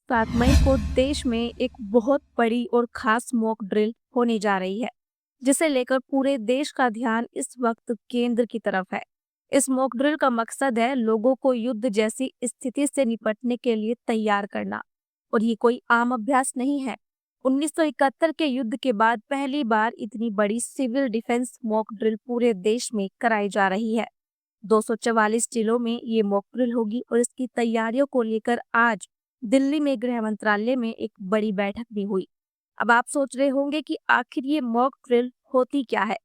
7 मई को देश में एक बहुत बड़ी और खास मॉक ड्रिल होने जा रही है, जिसे लेकर पूरे देश का ध्यान इस वक्त केंद्र की तरफ है। इस मॉक ड्रिल का मकसद है लोगों को युद्ध जैसी स्थिति से निपटने के लिए तैयार करना। और ये कोई आम अभ्यास नहीं है। 1971 के युद्ध के बाद पहली बार इतनी बड़ी सिविल डिफेंस मॉक ड्रिल पूरे देश में कराई जा रही है। 244 जिलों में ये मॉक ड्रिल होगी और इसकी तैयारियों को लेकर आज दिल्ली में गृह मंत्रालय में एक बड़ी बैठक भी हुई। अब आप सोच रहे होंगे कि आखिर ये मॉक ड्रिल होती क्या है।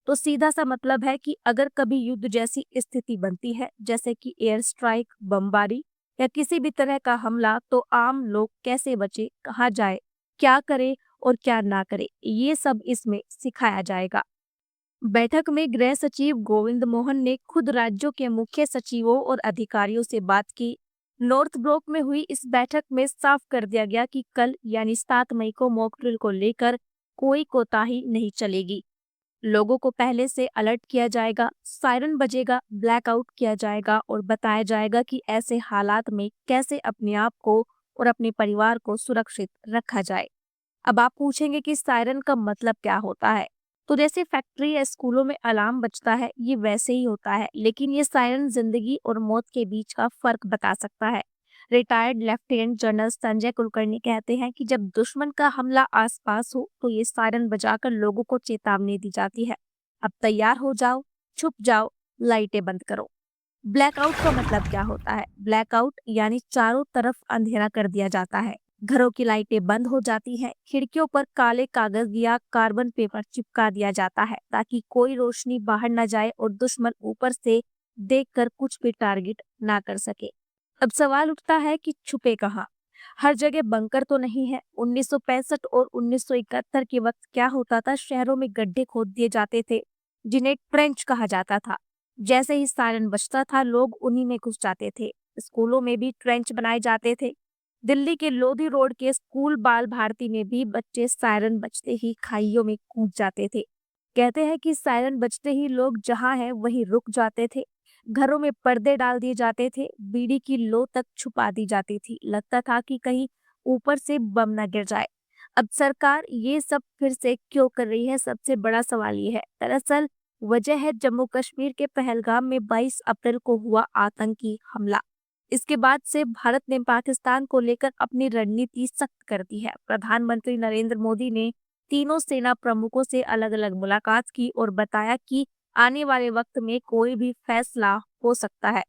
तो सीधा सा मतलब है कि अगर कभी युद्ध जैसी स्थिति बनती है, जैसे कि एयर स्ट्राइक, बमबारी या किसी भी तरह का हमला, तो आम लोग कैसे बचे, कहाँ जाए, क्या करे और क्या ना करे, ये सब इसमें सिखाया जाएगा। बैठक में गृह सचिव गोविंद मोहन ने खुद राज्यों के मुख्य सचिवों और अधिकारियों से बात की। नॉर्थ ब्लॉक में हुई इस बैठक में साफ कर दिया गया कि कल यानी 7 मई को मॉक ड्रिल को लेकर कोई कोताही नहीं चलेगी। लोगों को पहले से अलर्ट किया जाएगा, सायरन बजेगा, ब्लैकआउट किया जाएगा और बताया जाएगा कि ऐसे हालात में कैसे अपने आप को और अपने परिवार को सुरक्षित रखा जाए। अब आप पूछेंगे कि सायरन का मतलब क्या होता है। तो जैसे फैक्ट्री या स्कूलों में अलार्म बजता है, ये वैसे ही होता है, लेकिन ये सायरन जिंदगी और मौत के बीच का फर्क बता सकता है। Retired lieutenant general Sanjay Kulkarni कहते हैं कि जब दुश्मन का हमला आसपास हो तो ये सायरन बजाकर लोगों को चेतावनी दी जाती है, अब तैयार हो जाओ, छुप जाओ, लाइटें बंद करो। ब्लैकआउट का मतलब क्या होता है? ब्लैकआउट यानी चारों तरफ अंधेरा कर दिया जाता है, घरों की लाइटें बंद हो जाती हैं, खिड़कियों पर काले कागज या कार्बन पेपर चिपका दिया जाता है ताकि कोई रोशनी बाहर न जाए और दुश्मन ऊपर से देखकर कुछ भी टारगेट ना कर सके। अब सवाल उठता है कि छुपे कहाँ? हर जगह बंकर तो नहीं है। 1965 और 1971 के वक्त क्या होता था, शहरों में गड्ढे खोद दिए जाते थे, जिन्हें ट्रेंच कहा जाता था। जैसे ही सायरन बजता था, लोग उन्हीं में घुस जाते थे। स्कूलों में भी ट्रेंच बनाए जाते थे। दिल्ली के लोधी रोड के स्कूल बाल भारती में भी बच्चे सायरन बजते ही खाइयों में कूद जाते थे। कहते हैं कि सायरन बजते ही लोग जहां हैं वहीं रुक जाते थे। घरों में पर्दे डाल दिए जाते थे, बीड़ी की लो तक छुपा दी जाती थी। लगता था कि कहीं ऊपर से बम न गिर जाए। अब सरकार ये सब फिर से क्यों कर रही है? सबसे बड़ा सवाल ये है। दरअसल वजह है जम्मू कश्मीर के पहलगाम में 22 अप्रैल को हुआ आतंकी हमला। इसके बाद से भारत ने पाकिस्तान को लेकर अपनी रणनीति सख्त कर दी है। प्रधानमंत्री नरेंद्र मोदी ने तीनों सेना प्रमुखों से अलग अलग मुलाकात की और बताया कि आने वाले वक्त में कोई भी फैसला हो सकता है।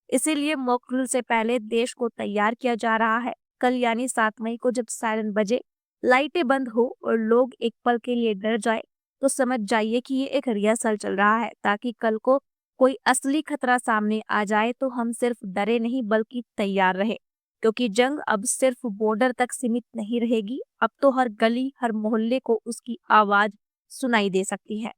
इसीलिए मॉक ड्रिल से पहले देश को तैयार किया जा रहा है। कल यानी 7 मई को जब सायरन बजे, लाइटें बंद हो और लोग एक पल के लिए डर जाए, तो समझ जाइए कि ये एक रिहर्सल चल रहा है, ताकि कल को कोई असली खतरा सामने आ जाए तो हम सिर्फ डरे नहीं बल्कि तैयार रहे। क्योंकि जंग अब सिर्फ बॉर्डर तक सीमित नहीं रहेगी, अब तो हर गली, हर मोहल्ले को उसकी आवाज सुनाई दे सकती है।